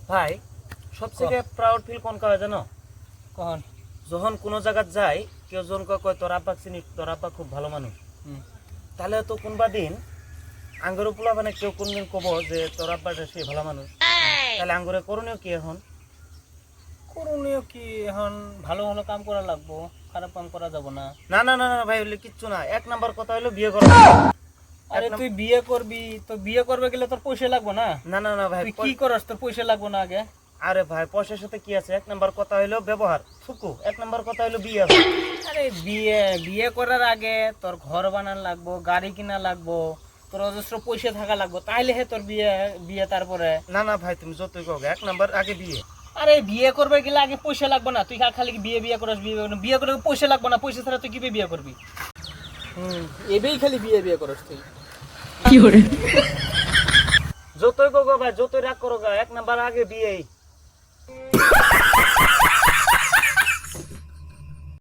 ভাই সবথেকে proud feel কোন কাজ জানো? কখন? যখন কোনো জায়গা যাই কেউ জন কয় তোর আব্বা চিনি, তোর আব্বা খুব ভালো মানুষ, তাহলে তো কোনবা দিন আঙ্গুর পোলা মানে কেউ কোনদিন কব যে তোর আব্বাটা সে ভালো মানুষ, তাহলে আঙ্গুরে করণীয় কি এখন? করণীয় কি এখন? ভালো ভালো কাম করা লাগবো, খারাপ কাম করা যাব না। না না না না ভাই, বলে কিচ্ছু না। এক নাম্বার কথা হলো বিয়ে করা। আরে তুই বিয়ে করবি তো বিয়ে করবে গেলে তোর পয়সা লাগবো না? না না না ভাই, তুই কি করস তোর পয়সা লাগবো না আগে? আরে ভাই পয়সার সাথে কি আছে? এক নাম্বার কথা হলো ব্যবহার থুকু, এক নাম্বার কথা হলো বিয়ে। আরে বিয়ে বিয়ে করার আগে তোর ঘর বানান লাগবো, গাড়ি কিনা লাগবো, তোর অজস্র পয়সা থাকা লাগবো, তাইলে হে তোর বিয়ে। বিয়ে তারপরে। না না ভাই তুমি যতই কও, এক নাম্বার আগে বিয়ে। আরে বিয়ে করবে গেলে আগে পয়সা লাগবো না? তুই খালি বিয়ে বিয়ে করস, বিয়ে করে পয়সা লাগবো না? পয়সা ছাড়া তুই কি বিয়ে করবি? এবেই খালি বিয়ে বিয়ে করস তুই। যতই কও ভাই, যতই রাগ করো গা, এক নাম্বার আগে বিয়ে।